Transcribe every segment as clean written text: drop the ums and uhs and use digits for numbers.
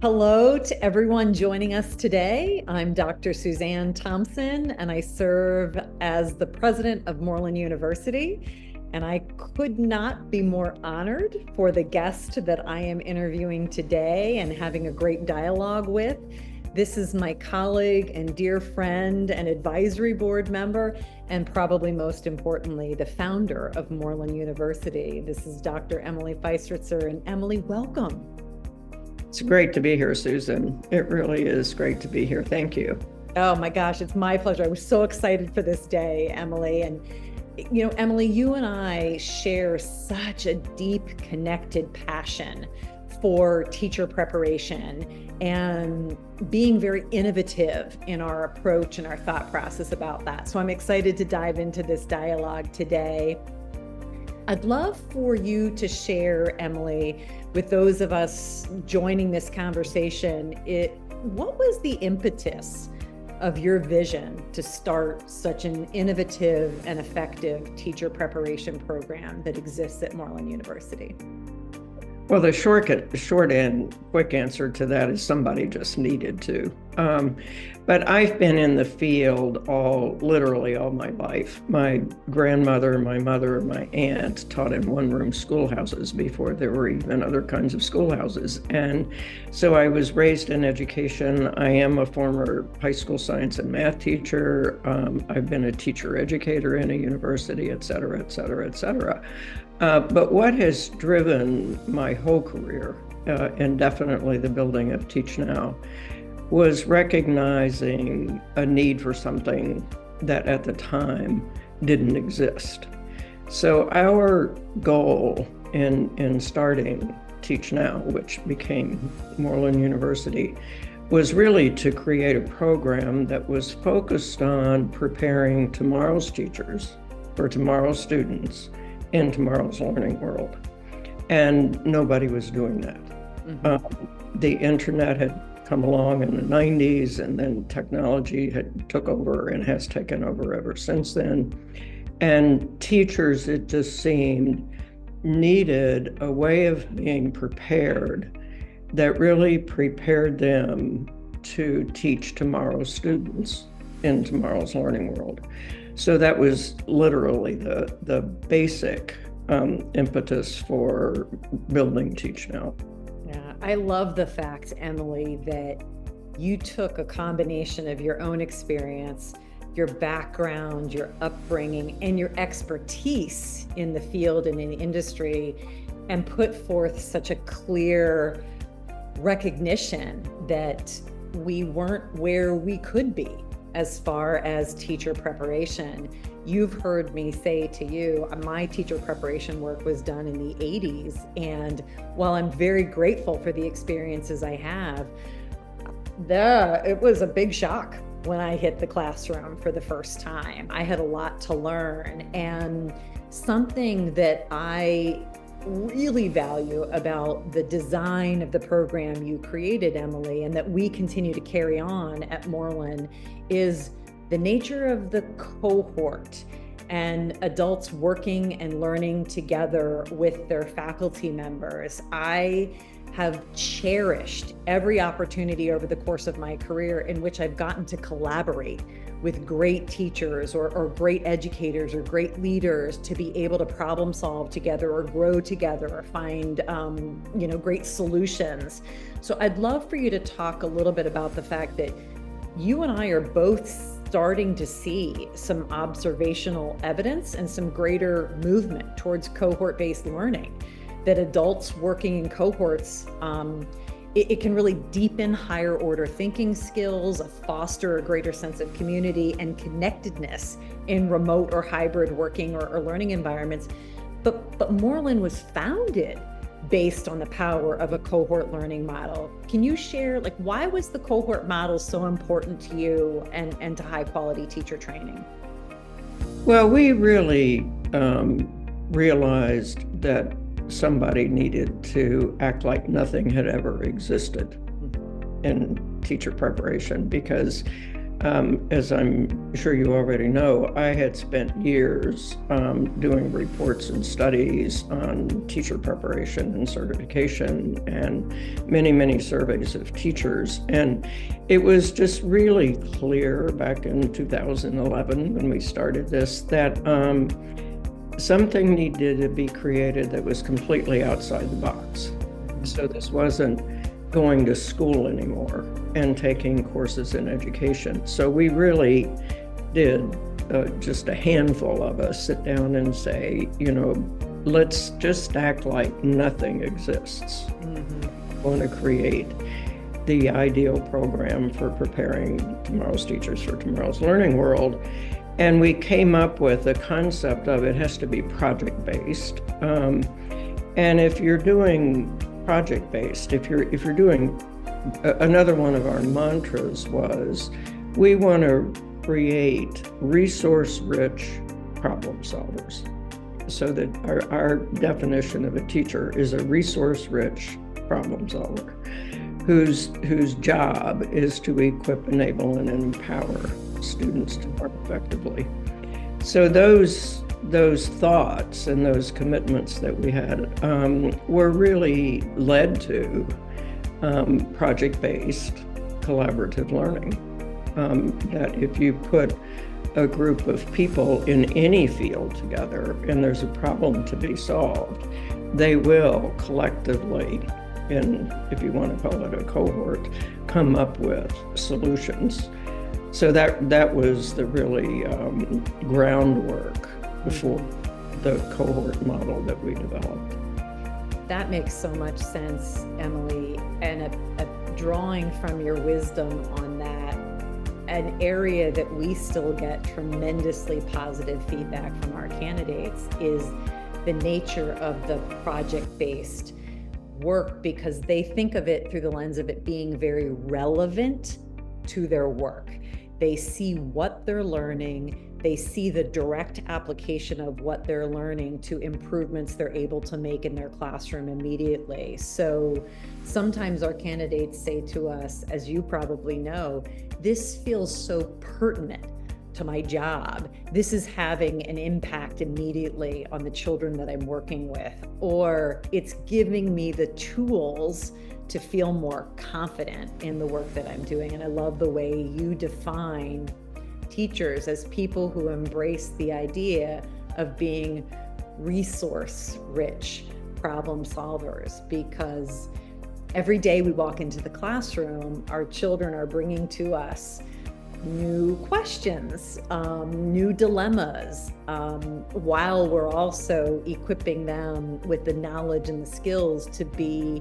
Hello to everyone joining us today. I'm Dr. Susanne Thompson, and I serve as the president of Moreland University. And I could not be more honored for the guest that I am interviewing today and having a great dialogue with. This is my colleague and dear friend and advisory board member, and probably most importantly, the founder of Moreland University. This is Dr. Emily Feistritzer. And Emily, welcome. It's great to be here, Susan. It really is great to be here. Thank you. Oh my gosh, it's my pleasure. I was so excited for this day, Emily. And Emily, you and I share such a deep, connected passion for teacher preparation and being very innovative in our approach and our thought process about that. So I'm excited to dive into this dialogue today. I'd love for you to share, Emily, with those of us joining this conversation, what was the impetus of your vision to start such an innovative and effective teacher preparation program that exists at Moreland University? Well, the short and quick answer to that is somebody just needed to. But I've been in the field literally all my life. My grandmother, my mother, my aunt taught in one-room schoolhouses before there were even other kinds of schoolhouses. And so I was raised in education. I am a former high school science and math teacher. I've been a teacher educator in a university, et cetera, et cetera, et cetera. But what has driven my whole career, and definitely the building of Teach Now, was recognizing a need for something that at the time didn't exist. So our goal in starting Teach Now, which became Moreland University, was really to create a program that was focused on preparing tomorrow's teachers for tomorrow's students in tomorrow's learning world. And nobody was doing that. The internet had come along in the 90s, and then technology had took over and has taken over ever since then. And teachers, it just seemed, needed a way of being prepared that really prepared them to teach tomorrow's students in tomorrow's learning world. So that was literally the basic impetus for building Teach Now. Yeah, I love the fact, Emily, that you took a combination of your own experience, your background, your upbringing, and your expertise in the field and in the industry, and put forth such a clear recognition that we weren't where we could be as far as teacher preparation. You've heard me say to you, my teacher preparation work was done in the 80s. And while I'm very grateful for the experiences I have, it was a big shock when I hit the classroom for the first time. I had a lot to learn, and something that I really value about the design of the program you created, Emily, and that we continue to carry on at Moreland is the nature of the cohort and adults working and learning together with their faculty members. I have cherished every opportunity over the course of my career in which I've gotten to collaborate with great teachers or great educators or great leaders to be able to problem solve together or grow together or find great solutions. So I'd love for you to talk a little bit about the fact that you and I are both starting to see some observational evidence and some greater movement towards cohort-based learning, that adults working in cohorts, it can really deepen higher order thinking skills, foster a greater sense of community and connectedness in remote or hybrid working or learning environments. But Moreland was founded based on the power of a cohort learning model. Can you share, why was the cohort model so important to you and to high quality teacher training? Well, we really realized that somebody needed to act like nothing had ever existed in teacher preparation, because As I'm sure you already know, I had spent years doing reports and studies on teacher preparation and certification and many, many surveys of teachers. And it was just really clear back in 2011 when we started this that something needed to be created that was completely outside the box. So this wasn't going to school anymore and taking courses in education. So we really did, just a handful of us sit down and say, let's just act like nothing exists. Mm-hmm. We want to create the ideal program for preparing tomorrow's teachers for tomorrow's learning world. And we came up with a concept of it has to be project-based. And if you're doing project-based, if you're doing, another one of our mantras was, we want to create resource-rich problem solvers. So that our definition of a teacher is a resource-rich problem solver whose job is to equip, enable, and empower students to work effectively. So those thoughts and those commitments that we had were really led to project-based collaborative learning. That if you put a group of people in any field together and there's a problem to be solved, they will collectively, if you want to call it a cohort, come up with solutions. So that was the really groundwork for the cohort model that we developed. That makes so much sense, Emily, and a drawing from your wisdom on that, an area that we still get tremendously positive feedback from our candidates is the nature of the project-based work, because they think of it through the lens of it being very relevant to their work. They see what they're learning, they see the direct application of what they're learning to improvements they're able to make in their classroom immediately. So sometimes our candidates say to us, as you probably know, this feels so pertinent to my job. This is having an impact immediately on the children that I'm working with, or it's giving me the tools to feel more confident in the work that I'm doing. And I love the way you define teachers as people who embrace the idea of being resource-rich problem solvers, because every day we walk into the classroom, our children are bringing to us new questions, new dilemmas, while we're also equipping them with the knowledge and the skills to be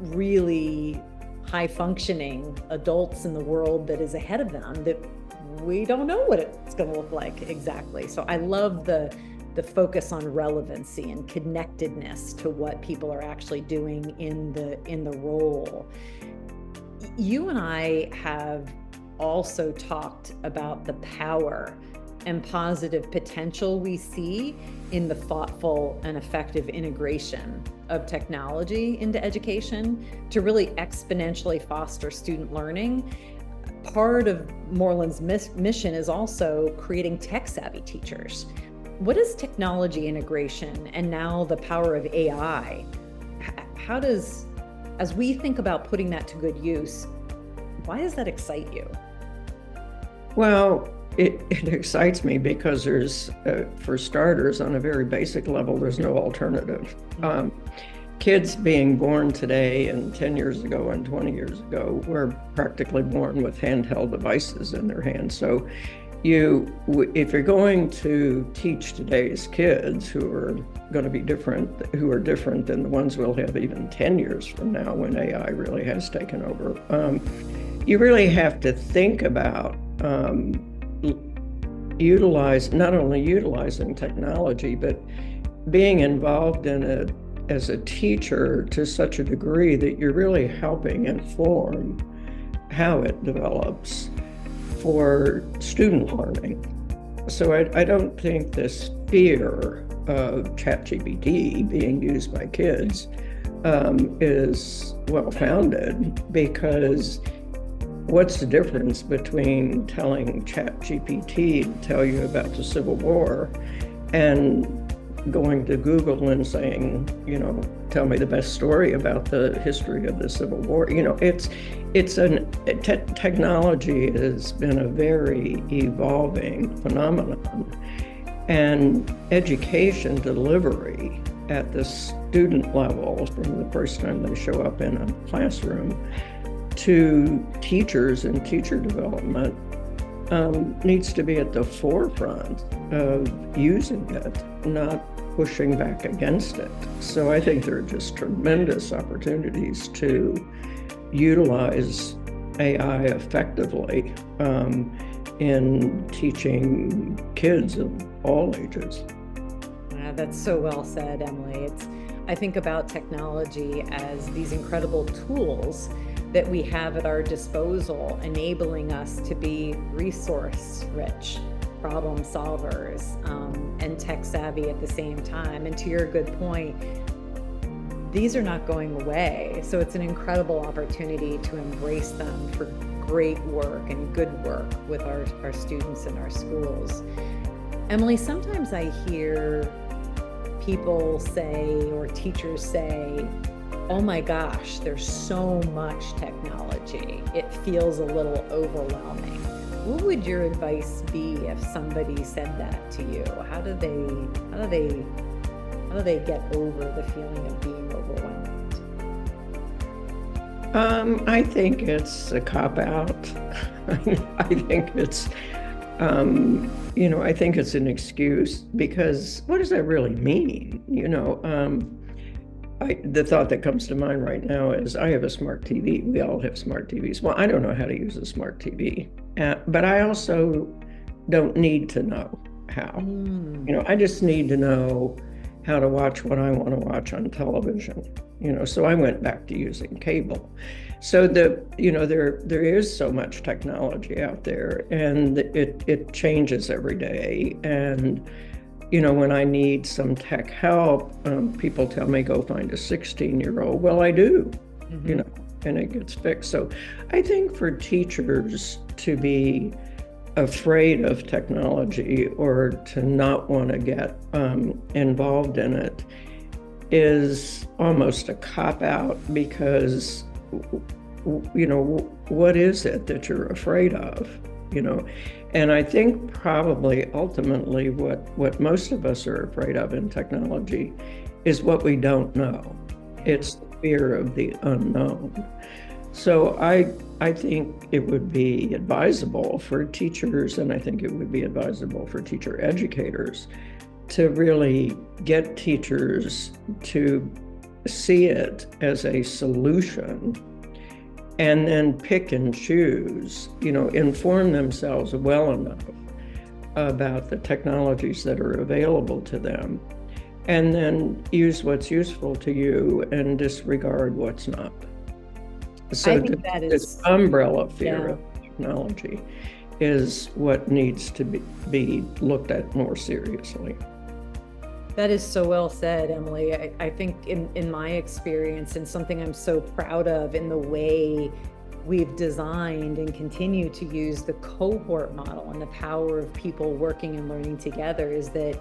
really high-functioning adults in the world that is ahead of them, that we don't know what it's going to look like exactly. So I love the focus on relevancy and connectedness to what people are actually doing in the role. You and I have also talked about the power and positive potential we see in the thoughtful and effective integration of technology into education to really exponentially foster student learning. Part of Moreland's mission is also creating tech-savvy teachers. What is technology integration and now the power of AI? How does, as we think about putting that to good use, why does that excite you? Well, it excites me because there's, for starters, on a very basic level, there's no alternative. Kids being born today and 10 years ago and 20 years ago were practically born with handheld devices in their hands. So if you're going to teach today's kids who are going to be different, who are different than the ones we'll have even 10 years from now when AI really has taken over, you really have to think about not only utilizing technology, but being involved in it as a teacher to such a degree that you're really helping inform how it develops for student learning. So I don't think this fear of ChatGPT being used by kids is well-founded, because what's the difference between telling ChatGPT to tell you about the Civil War and going to Google and saying, tell me the best story about the history of the Civil War? Technology has been a very evolving phenomenon, and education delivery at the student level, from the first time they show up in a classroom to teachers and teacher development, needs to be at the forefront of using it, not pushing back against it. So I think there are just tremendous opportunities to utilize AI effectively in teaching kids of all ages. That's so well said, Emily. I think about technology as these incredible tools that we have at our disposal, enabling us to be resource rich, problem solvers, and tech savvy at the same time. And to your good point, these are not going away. So it's an incredible opportunity to embrace them for great work and good work with our students in our schools. Emily, sometimes I hear people say, or teachers say, oh my gosh, there's so much technology. It feels a little overwhelming. What would your advice be if somebody said that to you? How do they get over the feeling of being overwhelmed? I think it's a cop-out. I think it's I think it's an excuse, because what does that really mean? The thought that comes to mind right now is, I have a smart TV. We all have smart TVs. Well, I don't know how to use a smart TV, but I also don't need to know how. I just need to know how to watch what I want to watch on television. So I went back to using cable. So there is so much technology out there, and it changes every day. And when I need some tech help, people tell me go find a 16-year-old. Well, I do, and it gets fixed. So I think for teachers to be afraid of technology or to not want to get involved in it is almost a cop-out, because what is it that you're afraid of? And I think probably ultimately what most of us are afraid of in technology is what we don't know. It's the fear of the unknown. So I think it would be advisable for teachers, and I think it would be advisable for teacher educators, to really get teachers to see it as a solution, and then pick and choose, inform themselves well enough about the technologies that are available to them, and then use what's useful to you and disregard what's not. So this umbrella fear of technology is what needs to be looked at more seriously. That is so well said, Emily. I think in my experience, and something I'm so proud of in the way we've designed and continue to use the cohort model and the power of people working and learning together, is that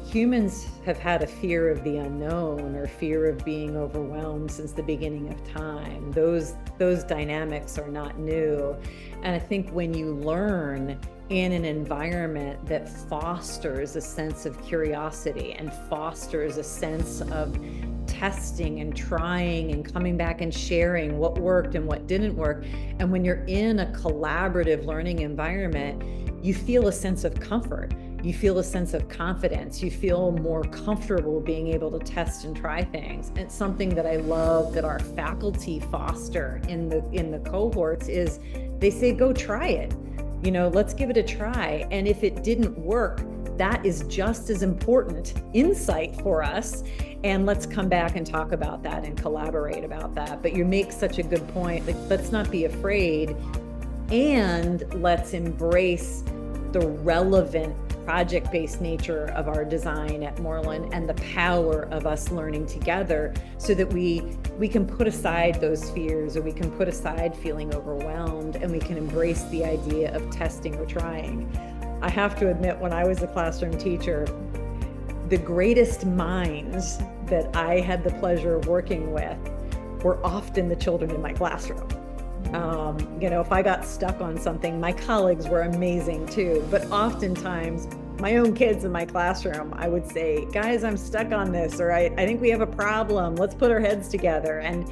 humans have had a fear of the unknown or fear of being overwhelmed since the beginning of time. Those dynamics are not new. And I think when you learn in an environment that fosters a sense of curiosity and fosters a sense of testing and trying and coming back and sharing what worked and what didn't work, and when you're in a collaborative learning environment, you feel a sense of comfort. You feel a sense of confidence. You feel more comfortable being able to test and try things. And it's something that I love that our faculty foster in the cohorts is they say, go try it. Let's give it a try. And if it didn't work, that is just as important insight for us. And let's come back and talk about that and collaborate about that. But you make such a good point. Let's not be afraid, and let's embrace the relevant project-based nature of our design at Moreland and the power of us learning together so that we can put aside those fears, or we can put aside feeling overwhelmed, and we can embrace the idea of testing or trying. I have to admit, when I was a classroom teacher, the greatest minds that I had the pleasure of working with were often the children in my classroom. If I got stuck on something, my colleagues were amazing too, but oftentimes my own kids in my classroom, I would say, guys, I'm stuck on this, or I think we have a problem. Let's put our heads together. And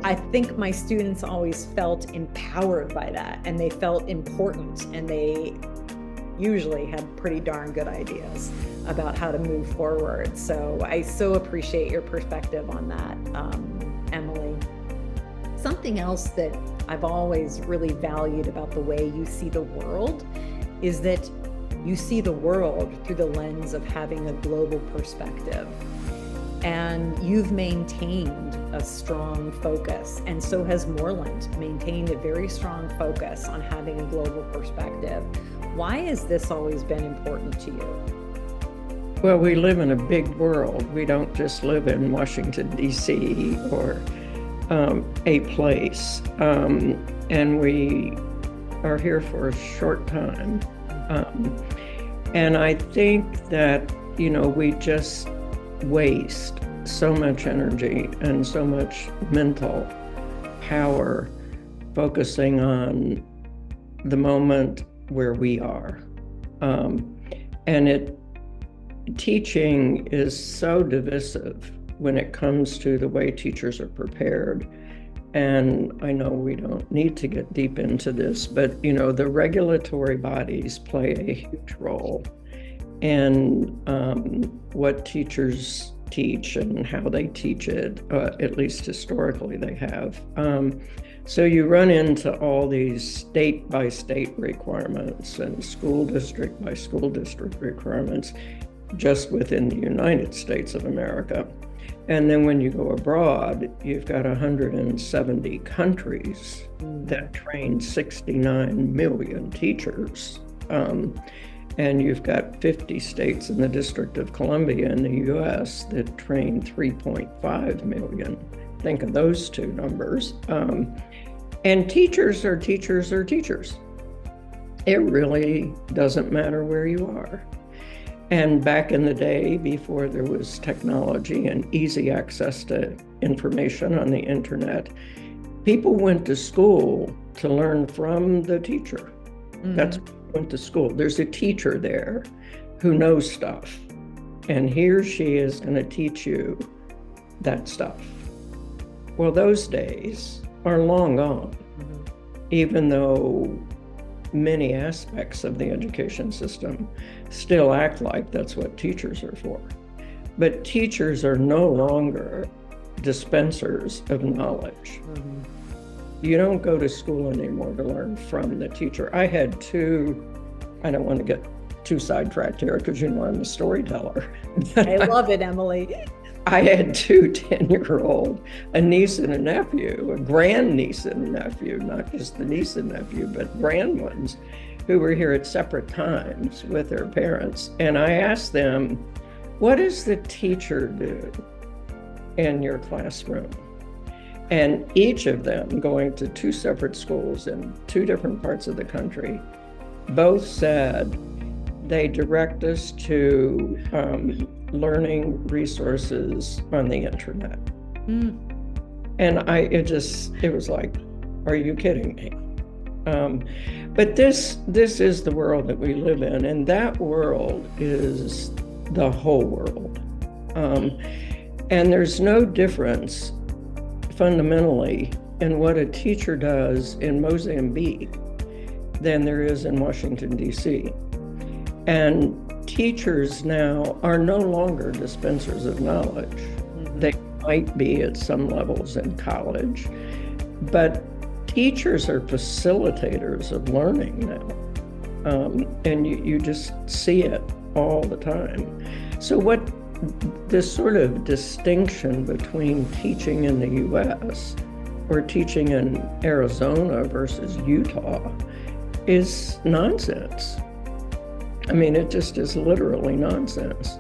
I think my students always felt empowered by that, and they felt important, and they usually had pretty darn good ideas about how to move forward. So I so appreciate your perspective on that, Emily. Something else that I've always really valued about the way you see the world is that you see the world through the lens of having a global perspective. And you've maintained a strong focus, and so has Moreland maintained a very strong focus on having a global perspective. Why has this always been important to you? Well, we live in a big world. We don't just live in Washington, D.C. or a place, and we are here for a short time. And I think that, we just waste so much energy and so much mental power focusing on the moment where we are. And teaching is so divisive when it comes to the way teachers are prepared. And I know we don't need to get deep into this, but the regulatory bodies play a huge role in what teachers teach and how they teach it, at least historically they have. So you run into all these state by state requirements and school district by school district requirements just within the United States of America. And then when you go abroad, you've got 170 countries that train 69 million teachers. And you've got 50 states in the District of Columbia in the US that train 3.5 million. Think of those two numbers. And teachers are teachers are teachers. It really doesn't matter where you are. And back in the day, before there was technology and easy access to information on the internet, people went to school to learn from the teacher. That's why they went to school. There's a teacher there who knows stuff, and he or she is going to teach you that stuff. Well, those days are long gone, even though many aspects of the education system still act like that's what teachers are for. But teachers are no longer dispensers of knowledge. You don't go to school anymore to learn from the teacher. I had I don't want to get too sidetracked here because I'm a storyteller. I love it, Emily. I had two 10-year-old, a niece and a nephew, a grandniece and a nephew, not just the niece and nephew, but grand ones, who were here at separate times with their parents. And I asked them, what does the teacher do in your classroom? And each of them, going to two separate schools in two different parts of the country, both said they direct us to learning resources on the internet. And it was like, are you kidding me? But this is the world that we live in, and that world is the whole world. And there's no difference fundamentally in what a teacher does in Mozambique than there is in Washington, D.C. And teachers now are no longer dispensers of knowledge. They might be at some levels in college, but teachers are facilitators of learning now. And you just see it all the time. So what this sort of distinction between teaching in the US or teaching in Arizona versus Utah is nonsense. I mean, it just is literally nonsense.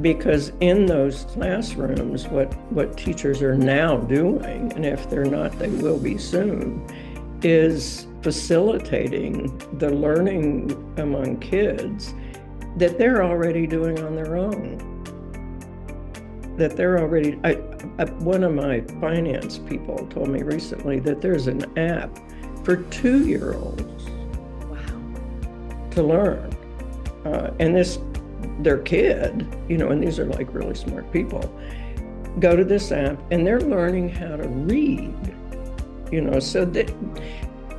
Because in those classrooms, what teachers are now doing, and if they're not, they will be soon, is facilitating the learning among kids that they're already doing on their own. That they're already, one of my finance people told me recently that there's an app for 2-year-olds. Wow. To learn. And their kid, and these are like really smart people, go to this app and they're learning how to read, so that,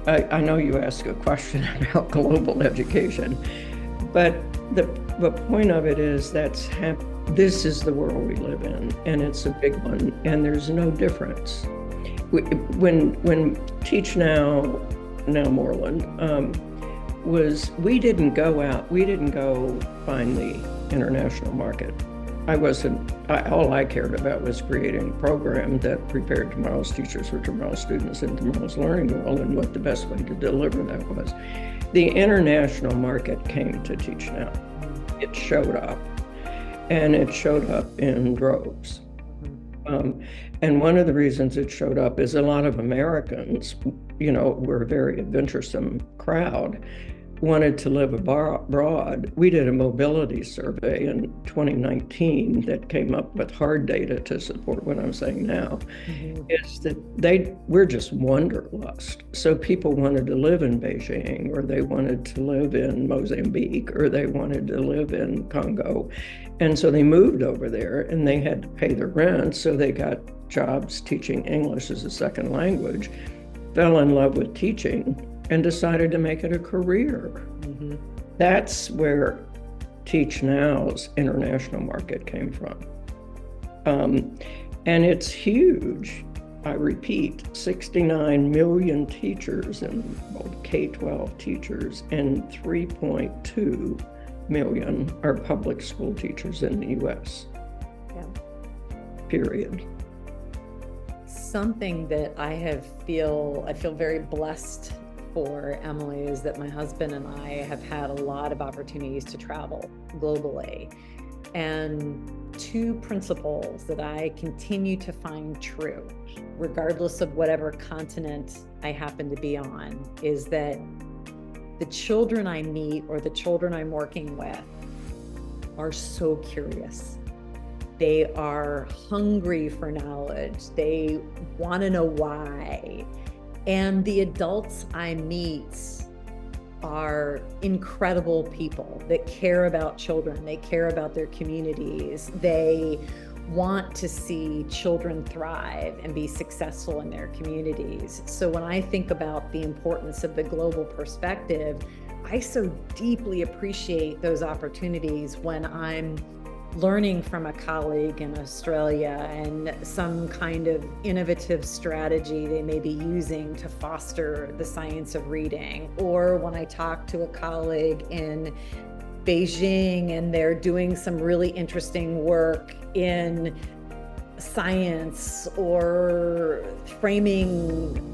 I know you asked a question about global education, but the point of it is this is the world we live in, and it's a big one, and there's no difference. When Teach Now Moreland, we didn't go find the international market. All I cared about was creating a program that prepared tomorrow's teachers for tomorrow's students in tomorrow's learning world, and what the best way to deliver that was. The international market came to Teach Now. It showed up, and it showed up in droves. And one of the reasons it showed up is a lot of Americans, we're a very adventuresome crowd, wanted to live abroad. We did a mobility survey in 2019 that came up with hard data to support what I'm saying now, is that we're just wanderlust. So people wanted to live in Beijing, or they wanted to live in Mozambique, or they wanted to live in Congo. And so they moved over there, and they had to pay their rent, so they got jobs teaching English as a second language, fell in love with teaching, and decided to make it a career. That's where Teach Now's international market came from. And it's huge. I repeat, 69 million teachers in K-12 teachers, and 3.2 million are public school teachers in the US. Yeah. Period. Something that I feel very blessed for, Emily, is that my husband and I have had a lot of opportunities to travel globally. And 2 principles that I continue to find true, regardless of whatever continent I happen to be on, is that the children I meet or the children I'm working with are so curious. They are hungry for knowledge. They want to know why. And the adults I meet are incredible people that care about children. They care about their communities. They want to see children thrive and be successful in their communities. So when I think about the importance of the global perspective, I so deeply appreciate those opportunities when I'm learning from a colleague in Australia and some kind of innovative strategy they may be using to foster the science of reading, or when I talk to a colleague in Beijing and they're doing some really interesting work in science or framing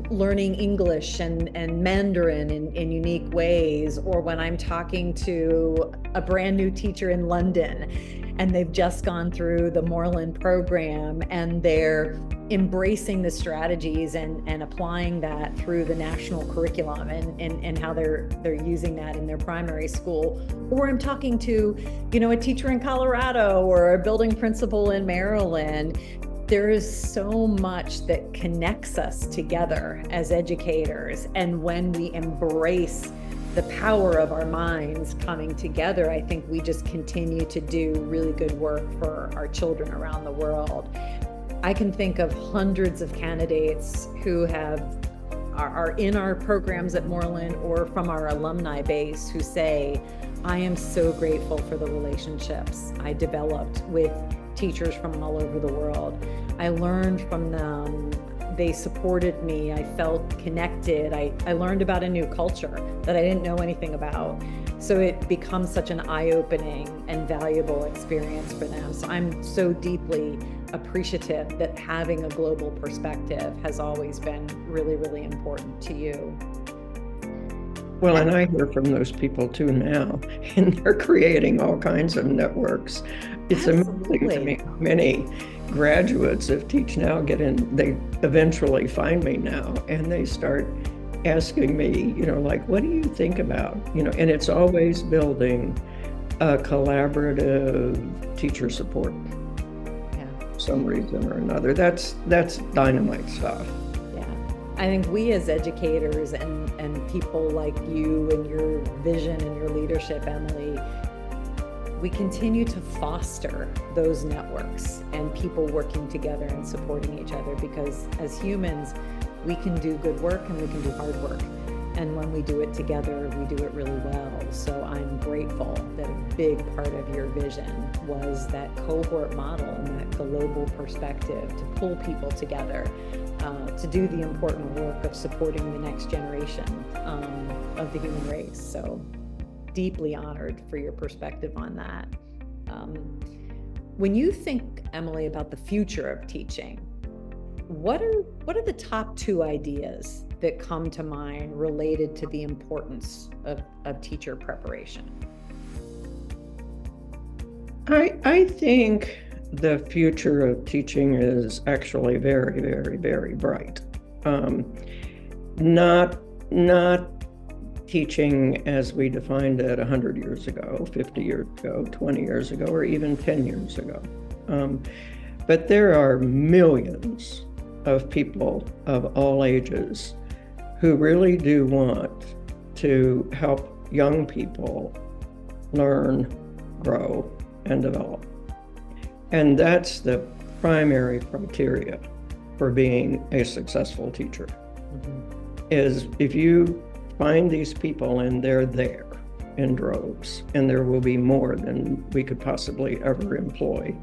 learning English and Mandarin in unique ways, or when I'm talking to a brand new teacher in London and they've just gone through the Moreland program and they're embracing the strategies and applying that through the national curriculum and how they're using that in their primary school. Or I'm talking to, a teacher in Colorado or a building principal in Maryland. There is so much that connects us together as educators. And when we embrace the power of our minds coming together, I think we just continue to do really good work for our children around the world. I can think of hundreds of candidates who are in our programs at Moreland or from our alumni base who say, I am so grateful for the relationships I developed with teachers from all over the world. I learned from them. They supported me. I felt connected. I learned about a new culture that I didn't know anything about. So it becomes such an eye-opening and valuable experience for them. So I'm so deeply appreciative that having a global perspective has always been really, really important to you. Well, and I hear from those people too now, and they're creating all kinds of networks. It's amazing to me how many graduates of Teach Now get in, they eventually find me now, and they start asking me, like, what do you think about, and it's always building a collaborative teacher support. For some reason or another. That's dynamite stuff. I think we as educators and people like you and your vision and your leadership, Emily, we continue to foster those networks and people working together and supporting each other, because as humans, we can do good work and we can do hard work. And when we do it together, we do it really well. So I'm grateful that a big part of your vision was that cohort model and that global perspective to pull people together, to do the important work of supporting the next generation of the human race. So deeply honored for your perspective on that. When you think, Emily, about the future of teaching, what are the top 2 ideas that come to mind related to the importance of teacher preparation? I think the future of teaching is actually very, very, very bright. Not teaching as we defined it 100 years ago, 50 years ago, 20 years ago, or even 10 years ago. But there are millions of people of all ages who really do want to help young people learn, grow, and develop. And that's the primary criteria for being a successful teacher. Is if you find these people and they're there in droves, and there will be more than we could possibly ever employ.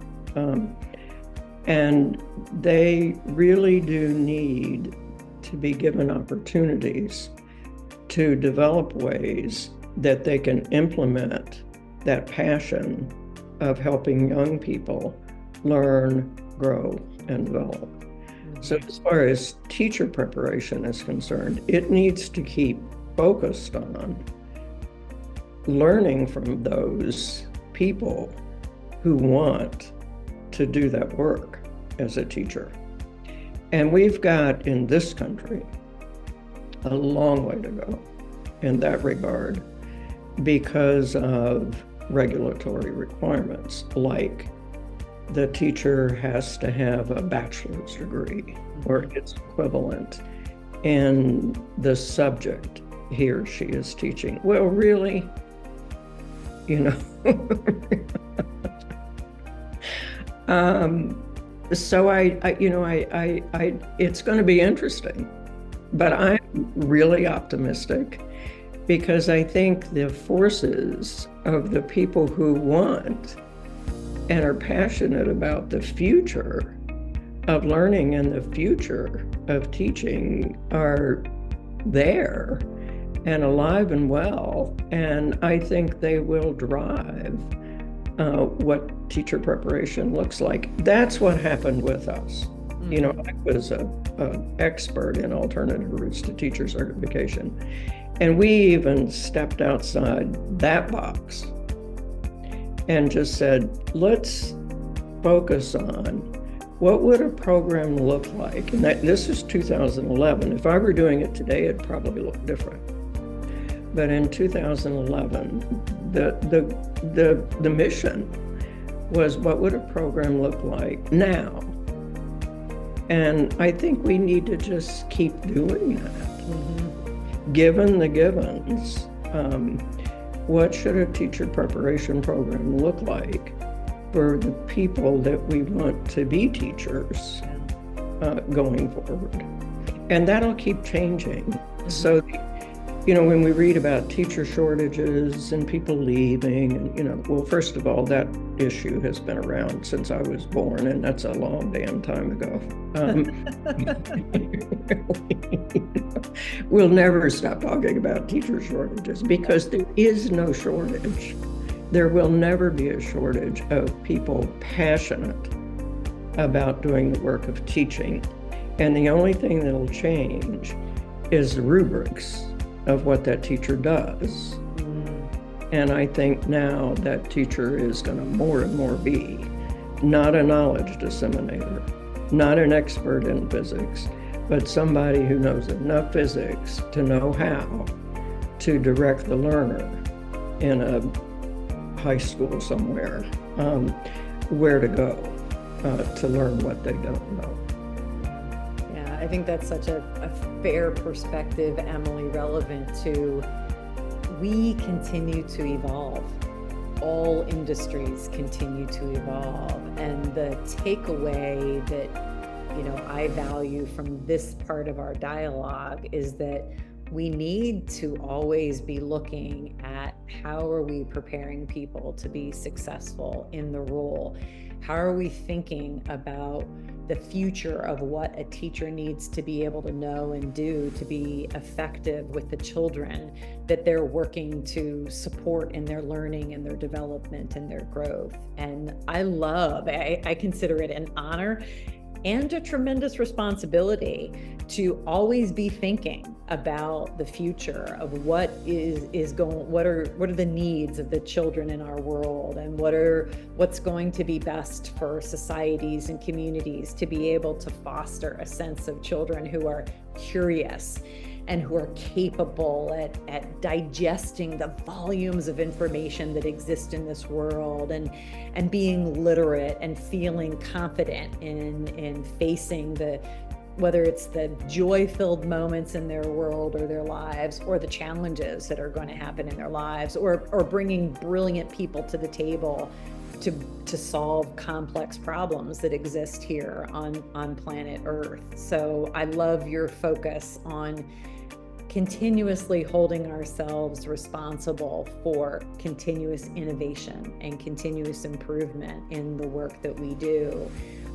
And they really do need to be given opportunities to develop ways that they can implement that passion of helping young people learn, grow, and develop. So as far as teacher preparation is concerned, it needs to keep focused on learning from those people who want to do that work as a teacher. And we've got in this country a long way to go in that regard because of regulatory requirements, like the teacher has to have a bachelor's degree or its equivalent in the subject he or she is teaching. Well, really, so it's going to be interesting, but I'm really optimistic because I think the forces of the people who want and are passionate about the future of learning and the future of teaching are there and alive and well. And I think they will drive what teacher preparation looks like. That's what happened with us. I was an expert in alternative routes to teacher certification. And we even stepped outside that box and just said, let's focus on what would a program look like. And this is 2011. If I were doing it today, it'd probably look different. But in 2011, the mission was, what would a program look like now? And I think we need to just keep doing that. Given the givens, what should a teacher preparation program look like for the people that we want to be teachers going forward? And that'll keep changing. So, when we read about teacher shortages and people leaving, well, first of all, that issue has been around since I was born, and that's a long damn time ago. We'll never stop talking about teacher shortages because there is no shortage. There will never be a shortage of people passionate about doing the work of teaching. And the only thing that'll change is the rubrics of what that teacher does. And I think now that teacher is going to more and more be not a knowledge disseminator, not an expert in physics, but somebody who knows enough physics to know how to direct the learner in a high school somewhere, where to go to learn what they don't know. Yeah, I think that's such a fair perspective, Emily, relevant to we continue to evolve. All industries continue to evolve. And the takeaway that I value from this part of our dialogue is that we need to always be looking at how are we preparing people to be successful in the role? How are we thinking about the future of what a teacher needs to be able to know and do to be effective with the children that they're working to support in their learning and their development and their growth? And I consider it an honor and a tremendous responsibility to always be thinking about the future of what are the needs of the children in our world, and what's going to be best for societies and communities to be able to foster a sense of children who are curious and who are capable at digesting the volumes of information that exist in this world, and being literate and feeling confident in facing whether it's the joy-filled moments in their world or their lives, or the challenges that are going to happen in their lives, or bringing brilliant people to the table to solve complex problems that exist here on planet Earth. So I love your focus on continuously holding ourselves responsible for continuous innovation and continuous improvement in the work that we do.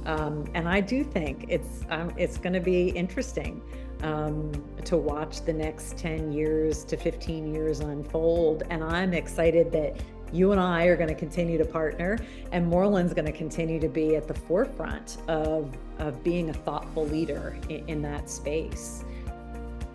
And I do think it's going to be interesting to watch the next 10 years to 15 years unfold. And I'm excited that you and I are going to continue to partner, and Moreland's going to continue to be at the forefront of being a thoughtful leader in that space.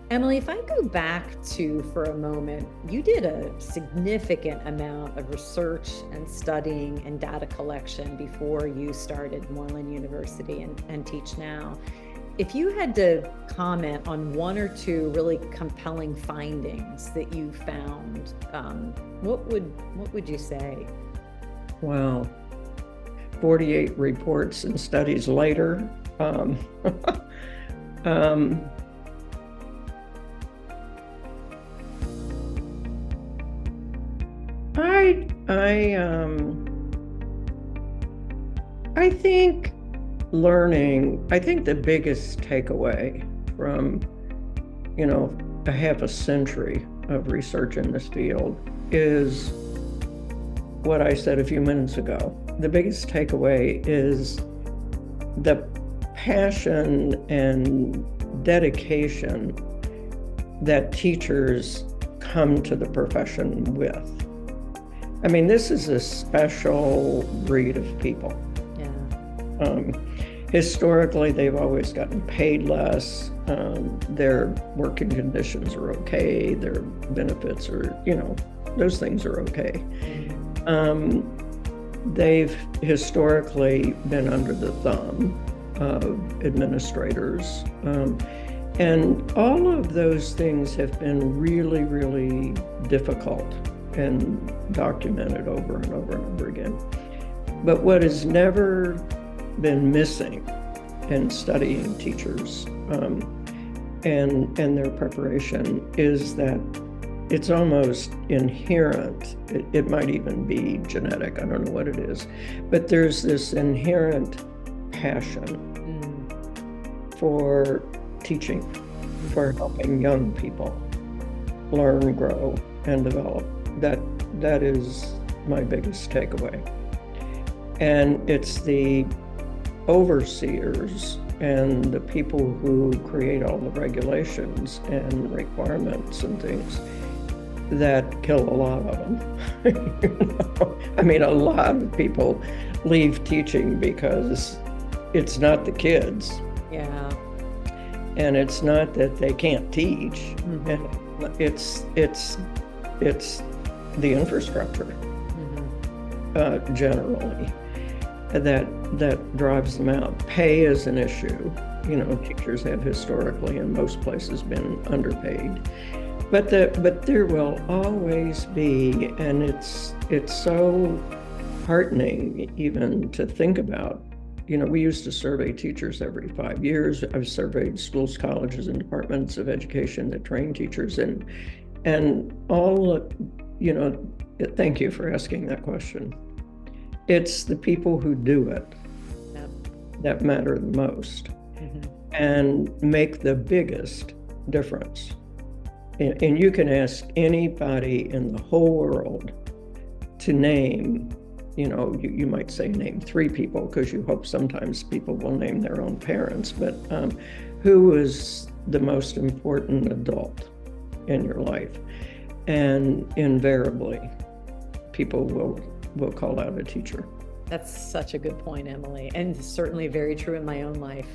Emily, if I go back to, for a moment, you did a significant amount of research and studying and data collection before you started Moreland University and Teach Now. If you had to comment on one or two really compelling findings that you found, what would you say? Well, 48 reports and studies later. I think the biggest takeaway from, a half a century of research in this field is what I said a few minutes ago. The biggest takeaway is the passion and dedication that teachers come to the profession with. I mean, this is a special breed of people. Yeah. Historically, they've always gotten paid less. Their working conditions are okay. Their benefits are, those things are okay. They've historically been under the thumb of administrators. And all of those things have been really, really difficult and documented over and over and over again. But what has never been missing in studying teachers and their preparation is that it's almost inherent. It might even be genetic, I don't know what it is, but there's this inherent passion for teaching, for helping young people learn, grow, and develop. That is my biggest takeaway. And it's the overseers and the people who create all the regulations and requirements and things that kill a lot of them. I mean, a lot of people leave teaching because it's not the kids. Yeah. And it's not that they can't teach, and it's the infrastructure generally that drives them out. Pay is an issue. You know, teachers have historically in most places been underpaid, but there will always be, and it's so heartening even to think about. You know, we used to survey teachers every 5 years. I've surveyed schools, colleges, and departments of education that train teachers, and all, you know, thank you for asking that question. It's the people who do it that matter the most and make the biggest difference. And you can ask anybody in the whole world to name, you know, you might say name 3 people, because you hope sometimes people will name their own parents, but who is the most important adult in your life? And invariably, people will call out a teacher. That's such a good point, Emily, and certainly very true in my own life.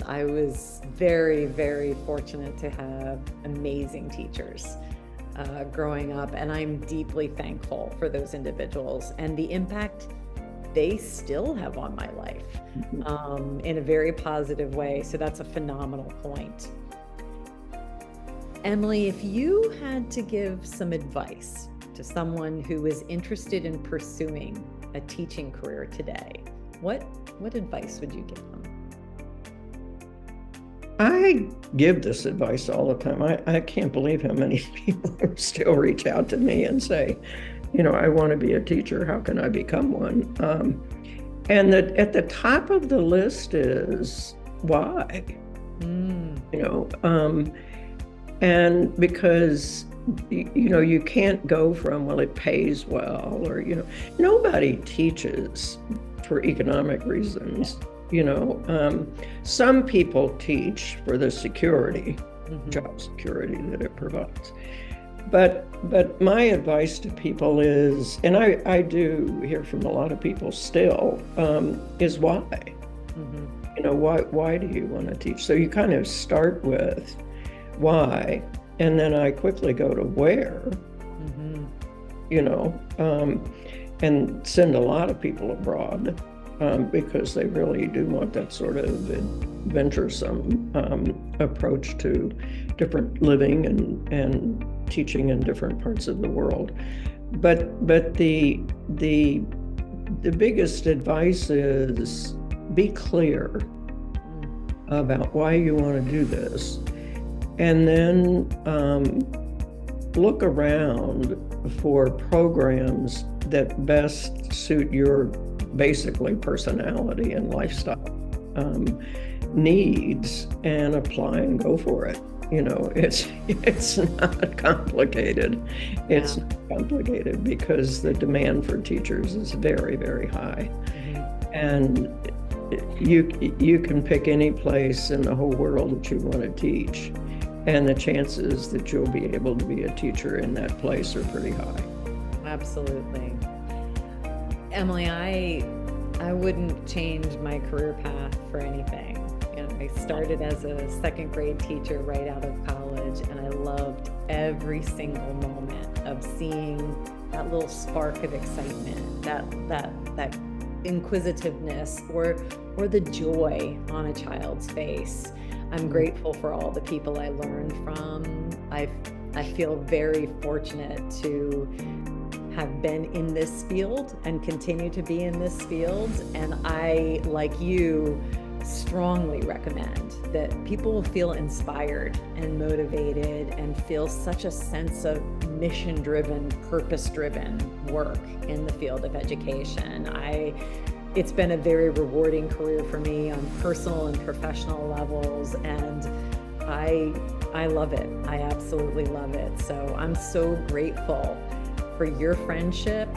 I was very, very fortunate to have amazing teachers growing up, and I'm deeply thankful for those individuals and the impact they still have on my life in a very positive way. So that's a phenomenal point. Emily, if you had to give some advice to someone who is interested in pursuing a teaching career today, what advice would you give them? I give this advice all the time. I can't believe how many people still reach out to me and say, you know, I want to be a teacher. How can I become one? And at the top of the list is why. You know, and because, you know, you can't go from, well, it pays well, or, you know, nobody teaches for economic reasons. You know, some people teach for the security, job security that it provides. But my advice to people is, and I do hear from a lot of people still, is why. You know, why do you want to teach? So you kind of start with why, and then I quickly go to where. You know, and send a lot of people abroad. Because they really do want that sort of venturesome approach to different living and teaching in different parts of the world. But the biggest advice is be clear about why you want to do this, and then look around for programs that best suit your basically personality and lifestyle needs, and apply and go for it. You know, it's not complicated. It's not complicated because the demand for teachers is very, very high. And you can pick any place in the whole world that you want to teach, and the chances that you'll be able to be a teacher in that place are pretty high. Absolutely. Emily, I wouldn't change my career path for anything. You know, I started as a 2nd grade teacher right out of college, and I loved every single moment of seeing that little spark of excitement, that inquisitiveness, or the joy on a child's face. I'm grateful for all the people I learned from. I feel very fortunate to have been in this field and continue to be in this field. And I, like you, strongly recommend that people will feel inspired and motivated and feel such a sense of mission-driven, purpose-driven work in the field of education. It's been a very rewarding career for me on personal and professional levels, and I love it. I absolutely love it. So I'm so grateful for your friendship,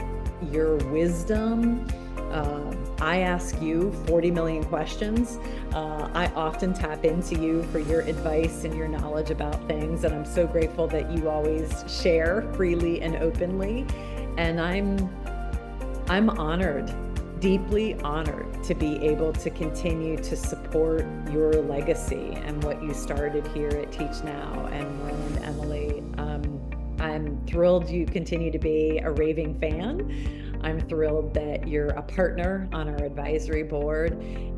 your wisdom. I ask you 40 million questions. I often tap into you for your advice and your knowledge about things, and I'm so grateful that you always share freely and openly. And I'm honored, deeply honored to be able to continue to support your legacy and what you started here at Teach Now and Moreland, Emily. I'm thrilled you continue to be a raving fan. I'm thrilled that you're a partner on our advisory board.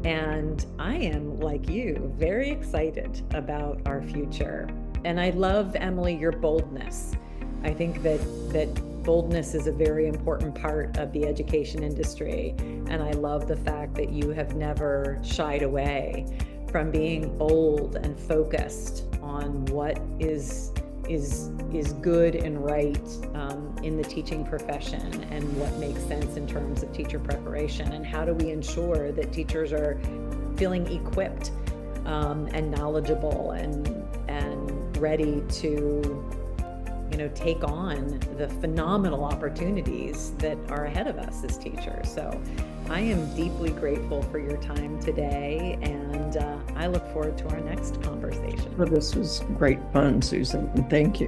And I am, like you, very excited about our future. And I love, Emily, your boldness. I think that boldness is a very important part of the education industry. And I love the fact that you have never shied away from being bold and focused on what is good and right in the teaching profession, and what makes sense in terms of teacher preparation, and how do we ensure that teachers are feeling equipped and knowledgeable and ready to take on the phenomenal opportunities that are ahead of us as teachers. So I am deeply grateful for your time today, and I look forward to our next conversation. Well, this was great fun, Susan. Thank you.